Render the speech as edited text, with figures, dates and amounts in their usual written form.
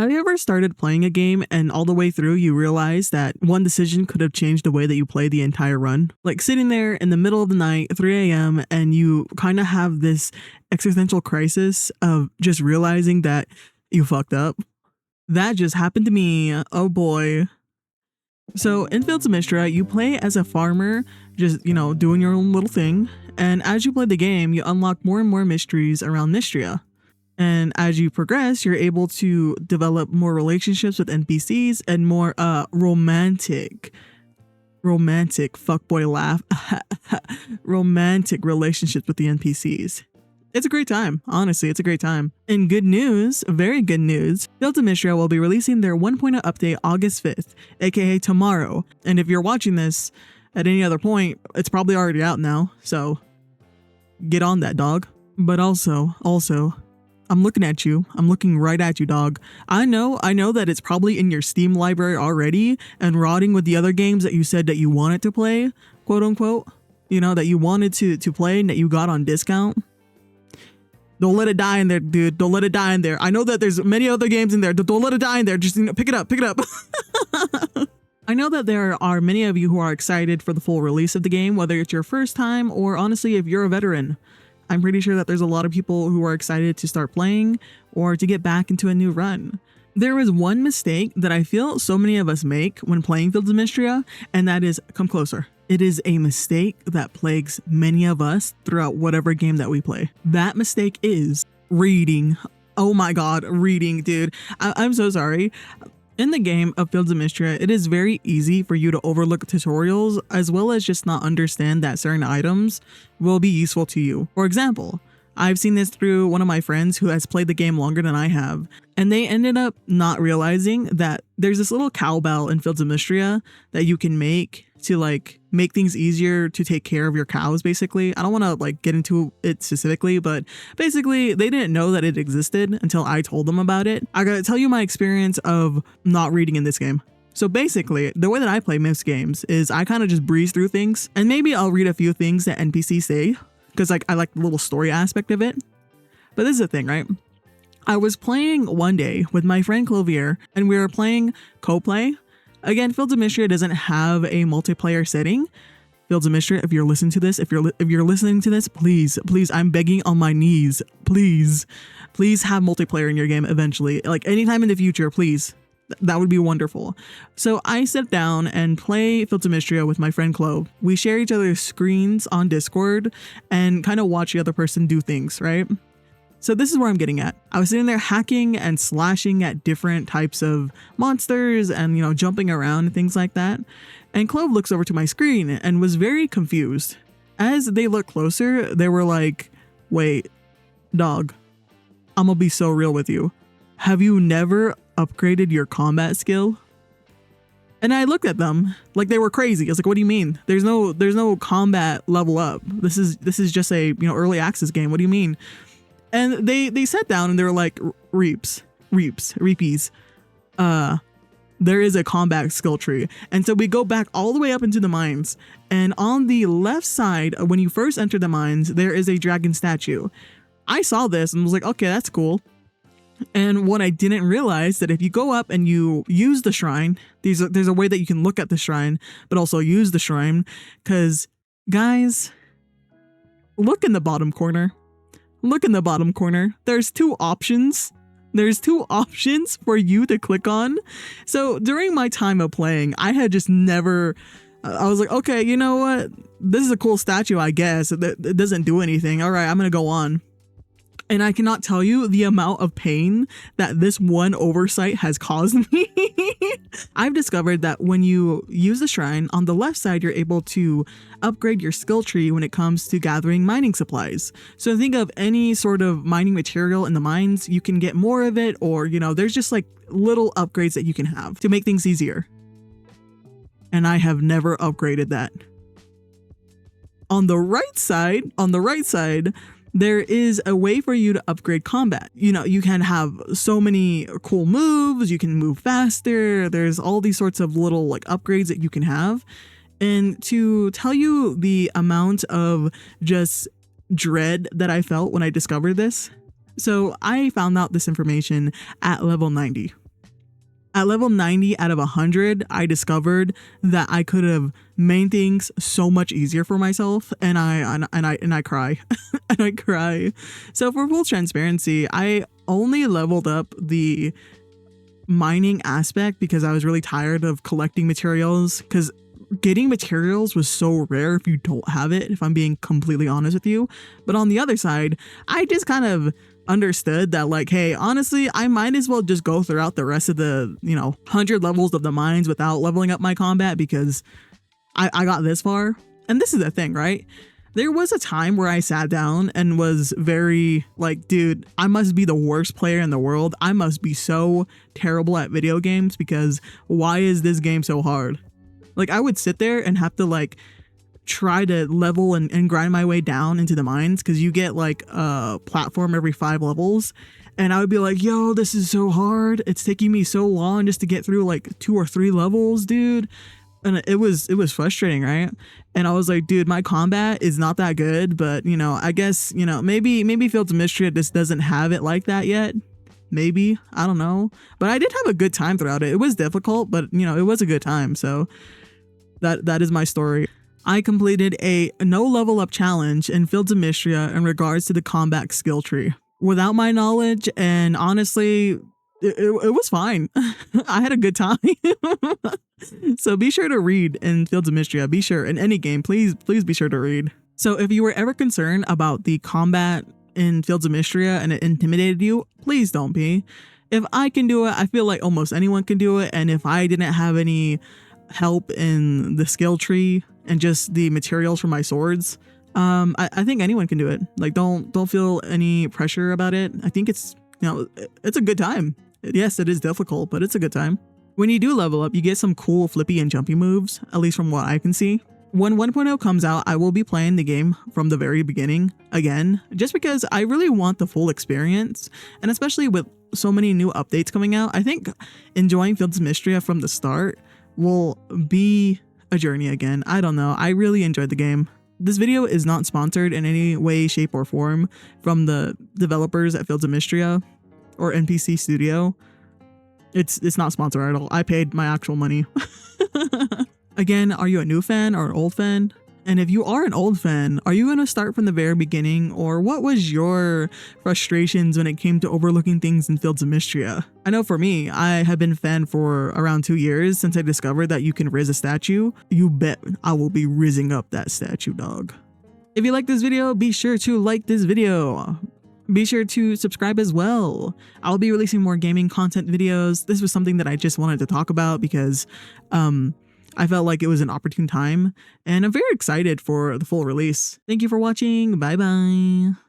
Have you ever started playing a game and all the way through you realize that one decision could have changed the way that you play the entire run? Like sitting there in the middle of the night, 3 a.m., and you kind of have this existential crisis of just realizing that you fucked up. That just happened to me. Oh boy. So in Fields of Mistria, you play as a farmer, just, doing your own little thing. And as you play the game, you unlock more and more mysteries around Mistria. And as you progress, you're able to develop more relationships with NPCs and more romantic fuckboy laugh, romantic relationships with the NPCs. It's a great time. Honestly, it's a great time. And good news, very good news, Fields of Mistria will be releasing their 1.0 update August 5th, aka tomorrow. And if you're watching this at any other point, it's probably already out now. So get on that, dog. But also, I'm looking at you. I'm looking right at you, dog. I know that it's probably in your Steam library already and rotting with the other games that you said that you wanted to play, quote unquote, that you wanted to play and that you got on discount. Don't let it die in there, dude. Don't let it die in there. I know that there's many other games in there. Don't let it die in there. Just pick it up. I know that there are many of you who are excited for the full release of the game, whether it's your first time or honestly, if you're a veteran. I'm pretty sure that there's a lot of people who are excited to start playing or to get back into a new run. There is one mistake that I feel so many of us make when playing Fields of Mistria, and that is, come closer. It is a mistake that plagues many of us throughout whatever game that we play. That mistake is reading. Oh my God, reading, dude. I'm so sorry. In the game of Fields of Mistria, it is very easy for you to overlook tutorials as well as just not understand that certain items will be useful to you. For example, I've seen this through one of my friends who has played the game longer than I have, and they ended up not realizing that there's this little cowbell in Fields of Mistria that you can make to make things easier to take care of your cows, basically. I don't want to get into it specifically, but basically they didn't know that it existed until I told them about it. I gotta tell you my experience of not reading in this game. So basically, the way that I play most games is I kind of just breeze through things, and maybe I'll read a few things that NPCs say, because I like the little story aspect of it. But this is the thing, right? I was playing one day with my friend Clovelier, and we were playing co-play. Again, Fields of Mistria doesn't have a multiplayer setting. Fields of Mistria, if you're listening to this, if you're listening to this, please, I'm begging on my knees, please have multiplayer in your game eventually. Anytime in the future, please. That would be wonderful. So I sit down and play Fields of Mistria with my friend Clove. We share each other's screens on Discord and kind of watch the other person do things, right? So this is where I'm getting at. I was sitting there hacking and slashing at different types of monsters and, jumping around and things like that. And Clove looks over to my screen and was very confused. As they looked closer, they were like, wait, dog, I'm gonna be so real with you. Have you never upgraded your combat skill? And I looked at them like they were crazy. I was like, what do you mean? There's no combat level up. This is just a, early access game. What do you mean? And they sat down and they were like, reepies. There is a combat skill tree. And so we go back all the way up into the mines. And on the left side, when you first enter the mines, there is a dragon statue. I saw this and was like, okay, that's cool. And what I didn't realize that if you go up and you use the shrine, there's a way that you can look at the shrine, but also use the shrine. Because guys, look in the bottom corner. Look in the bottom corner. There's two options. There's two options for you to click on. So during my time of playing, I had just never, I was like, okay, you know what? This is a cool statue, I guess. It doesn't do anything. All right, I'm going to go on. And I cannot tell you the amount of pain that this one oversight has caused me. I've discovered that when you use the shrine, on the left side, you're able to upgrade your skill tree when it comes to gathering mining supplies. So think of any sort of mining material in the mines, you can get more of it, or, there's just little upgrades that you can have to make things easier. And I have never upgraded that. On the right side, there is a way for you to upgrade combat. You can have so many cool moves, you can move faster, there's all these sorts of little upgrades that you can have. And to tell you the amount of just dread that I felt when I discovered this, so I found out this information at level 90. At level 90 out of 100, I discovered that I could have made things so much easier for myself, and I cry. And I cry. So for full transparency, I only leveled up the mining aspect because I was really tired of collecting materials, because getting materials was so rare if you don't have it, if I'm being completely honest with you. But on the other side, I just kind of understood that, like, hey, honestly, I might as well just go throughout the rest of the 100 levels of the mines without leveling up my combat, because I got this far. And this is the thing, right? There was a time where I sat down and was very like, dude, I must be the worst player in the world. I must be so terrible at video games, because why is this game so hard? Like, I would sit there and have to like try to level and grind my way down into the mines, because you get like a platform every 5 levels. And I would be like, yo, this is so hard. It's taking me so long just to get through like 2 or 3 levels, dude. And it was frustrating, right? And I was like, dude, my combat is not that good, but I guess, maybe Fields of Mistria just doesn't have it like that yet. Maybe, I don't know. But I did have a good time throughout it. It was difficult, but it was a good time. So that is my story. I completed a no level up challenge in Fields of Mistria in regards to the combat skill tree. Without my knowledge, and honestly, it was fine. I had a good time. So be sure to read in Fields of Mistria. Be sure in any game, please be sure to read. So if you were ever concerned about the combat in Fields of Mistria and it intimidated you, please don't be. If I can do it, I feel like almost anyone can do it. And if I didn't have any help in the skill tree and just the materials for my swords, I think anyone can do it. Like, don't feel any pressure about it. I think it's it's a good time. Yes, it is difficult, but it's a good time. When you do level up, you get some cool flippy and jumpy moves, at least from what I can see. When 1.0 comes out, I will be playing the game from the very beginning again, just because I really want the full experience. And especially with so many new updates coming out, I think enjoying Fields of Mistria from the start will be a journey again. I don't know. I really enjoyed the game. This video is not sponsored in any way, shape, or form from the developers at Fields of Mistria or NPC Studio. It's not sponsored at all. I paid my actual money. Again, are you a new fan or an old fan? And if you are an old fan, are you going to start from the very beginning, or what was your frustrations when it came to overlooking things in Fields of Mistria? I know for me, I have been a fan for around 2 years since I discovered that you can riz a statue. You bet I will be rizzing up that statue, dog. If you like this video, be sure to like this video. Be sure to subscribe as well. I'll be releasing more gaming content videos. This was something that I just wanted to talk about because I felt like it was an opportune time, and I'm very excited for the full release. Thank you for watching. Bye bye.